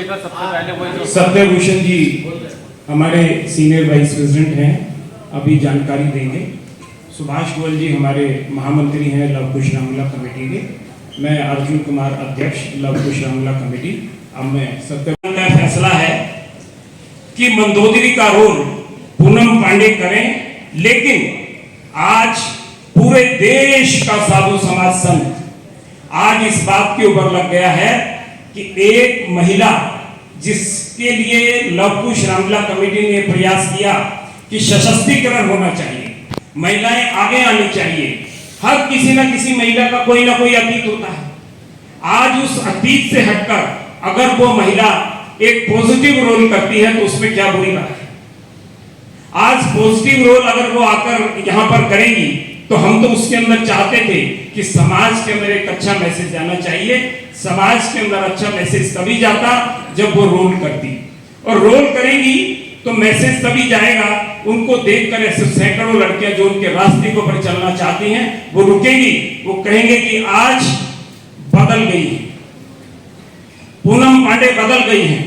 लेकर सबसे पहले वही सत्यभूषण जी हमारे सीनियर वाइस प्रेसिडेंट हैं, अभी जानकारी देंगे। सुभाष गोयल जी हमारे महामंत्री हैं लव कुश रामलीला कमेटी के। मैं अर्जुन कुमार अध्यक्ष लव कुश रामलीला कमेटी। अब मैं सत्यभूषण का फैसला है कि मंदोदरी का रोल पूनम पांडे करें, लेकिन आज पूरे देश का साधु समाज संघ आज इस बात के ऊपर लग गया है कि एक महिला जिसके लिए लव कुश रामलीला कमेटी ने प्रयास किया कि सशक्तिकरण होना चाहिए, महिलाएं आगे आनी चाहिए। हर किसी न किसी महिला का कोई ना कोई अतीत होता है। आज उस अतीत से हटकर अगर वो महिला एक पॉजिटिव रोल करती है तो उसमें क्या बुरी बात है। आज पॉजिटिव रोल अगर वो आकर यहाँ पर करेंगी तो हम तो उसके अंदर चाहते थे कि समाज के अंदर एक अच्छा मैसेज जाना चाहिए। समाज के अंदर अच्छा मैसेज तभी जाता जब वो रोल करती, और रोल करेंगी तो मैसेज तभी जाएगा। उनको देखकर ऐसे सैकड़ों लड़कियां जो उनके रास्ते को पर चलना चाहती हैं वो रुकेंगी, वो कहेंगे कि आज बदल गई है, पूनम पांडे बदल गई है।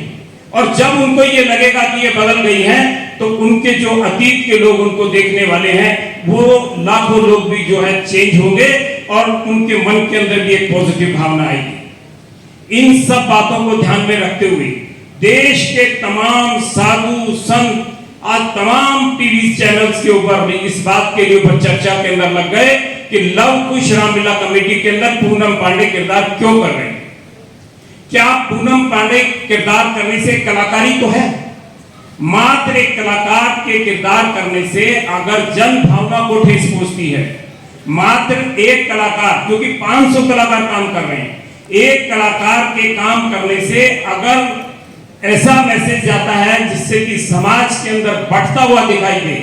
और जब उनको ये लगेगा कि ये बदल गई है तो उनके जो अतीत के लोग उनको देखने वाले हैं वो लाखों लोग भी जो है चेंज होंगे और उनके मन के अंदर भी एक पॉजिटिव भावना आएगी। इन सब बातों को ध्यान में रखते हुए देश के तमाम साधु संत आज तमाम टीवी चैनल्स के ऊपर भी इस बात के ऊपर चर्चा के अंदर लग गए कि लव कुश रामलीला कमेटी के अंदर पूनम पांडे किरदार क्यों कर रहे हैं। क्या पूनम पांडे किरदार करने से कलाकारी तो है, मात्र एक कलाकार के किरदार करने से अगर जन भावना को ठेस पहुंचती है, मात्र एक कलाकार, क्योंकि 500 कलाकार काम कर रहे हैं, एक कलाकार के काम करने से अगर ऐसा मैसेज जाता है जिससे कि समाज के अंदर बढ़ता हुआ दिखाई दे,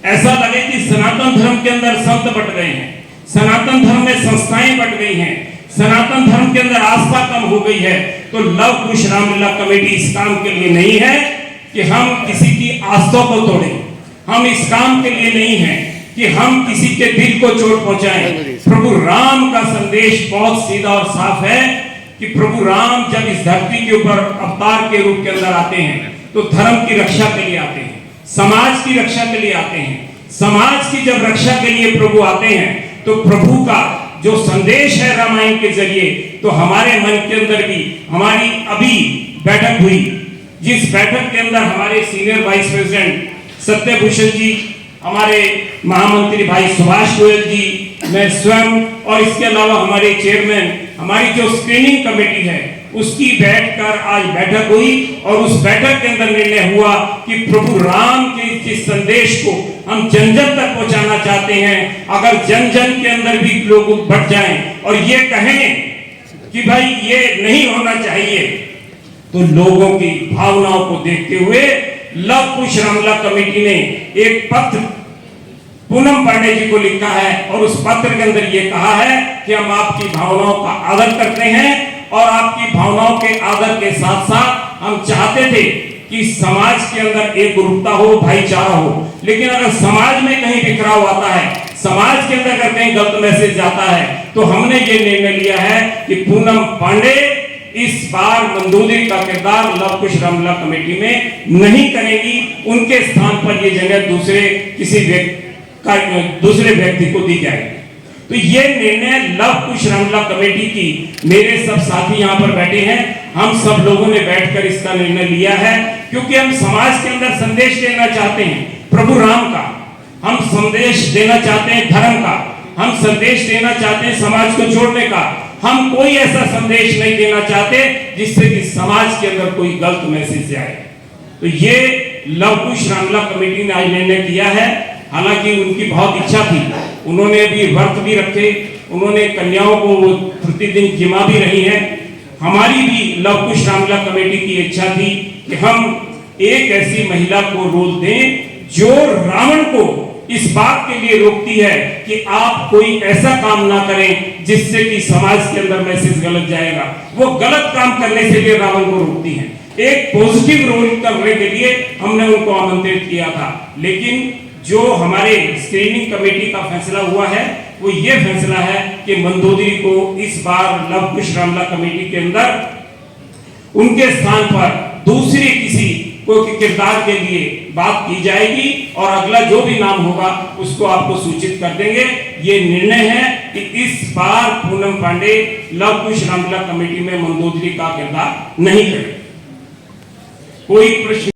ऐसा लगे कि सनातन धर्म के अंदर संत बट गए हैं, सनातन धर्म में संस्थाएं बट गई हैं, सनातन धर्म के अंदर आस्था कम हो गई है, तो लव कुश रामलीला कमेटी इस काम के लिए नहीं है कि हम किसी की आस्था को तोड़ें। हम इस काम के लिए नहीं है कि हम किसी के दिल को चोट पहुंचाएं। प्रभु राम का संदेश बहुत सीधा और साफ है कि प्रभु राम जब इस धरती के ऊपर अवतार के रूप के अंदर आते हैं तो धर्म की रक्षा के लिए आते हैं, समाज की रक्षा के लिए आते हैं। समाज की जब रक्षा के लिए प्रभु आते हैं तो प्रभु का जो संदेश है रामायण के जरिए, तो हमारे मन के अंदर भी हमारी अभी बैठक हुई, जिस बैठक के अंदर हमारे सीनियर वाइस प्रेसिडेंट सत्यभूषण जी, हमारे महामंत्री भाई सुभाष गोयल जी, मैं स्वयं और इसके अलावा हमारे चेयरमैन, हमारी जो स्क्रीनिंग कमेटी है उसकी बैठकर आज बैठक हुई और उस बैठक के अंदर निर्णय हुआ कि प्रभु राम के इस संदेश को हम जन जन तक पहुंचाना चाहते हैं। अगर जन जन के अंदर भी लोग बढ़ जाएं और ये कहें कि भाई ये नहीं होना चाहिए, तो लोगों की भावनाओं को देखते हुए लव कुश रामलीला कमेटी ने एक पत्र पूनम पांडे जी को लिखा है और उस पत्र के अंदर ये कहा है कि हम आपकी भावनाओं का आदर करते हैं और आपकी भावनाओं के आदर के साथ साथ हम चाहते थे कि समाज के अंदर एक एकरूपता हो, भाईचारा हो। लेकिन अगर समाज में कहीं बिखराव आता है, समाज के अंदर अगर कहीं गलत मैसेज जाता है, तो हमने ये निर्णय लिया है कि पूनम पांडे इस बार मंदोदरी का किरदार लव कुश रामलीला कमेटी में नहीं करेगी। उनके स्थान पर ये जगह दूसरे व्यक्ति को दी जाएगी। तो ये निर्णय लव कुश रामलीला कमेटी की, मेरे सब साथी यहाँ पर बैठे हैं, हम सब लोगों ने बैठकर इसका निर्णय लिया है, क्योंकि हम समाज के अंदर संदेश देना चाहते हैं प्रभु राम का, हम संदेश देना चाहते हैं धर्म का, हम संदेश देना चाहते हैं समाज को जोड़ने का। हम कोई ऐसा संदेश नहीं देना चाहते जिससे कि समाज के अंदर कोई गलत मैसेज जाए। तो ये लव कुश रामलीला कमेटी ने आज निर्णय किया है। हालांकि उनकी बहुत इच्छा थी, उन्होंने अभी व्रत भी रखे, उन्होंने कन्याओं को प्रतिदिन जिमा भी रही है। हमारी भी लव कुश रामलीला कमेटी की इच्छा थी कि हम एक ऐसी महिला को रोल दें जो रावण को इस बात के लिए रोकती है कि आप कोई ऐसा काम ना करें जिससे कि समाज के अंदर मैसेज गलत जाएगा। वो गलत काम करने से लिए रावण को रोकती है। एक पॉजिटिव रोल करने के लिए हमने उनको आमंत्रित किया था, लेकिन जो हमारे स्क्रीनिंग कमेटी का फैसला हुआ है वो ये फैसला है कि मंदोदरी को इस बार लव कुश रामलीला कमेटी के अंदर उनके स्थान पर दूसरे किसी को किरदार के लिए बात की जाएगी और अगला जो भी नाम होगा उसको आपको सूचित कर देंगे। ये निर्णय है कि इस बार पूनम पांडे लव कुश रामलीला कमेटी में मंदोदरी का किरदार नहीं करें। कोई प्रश्न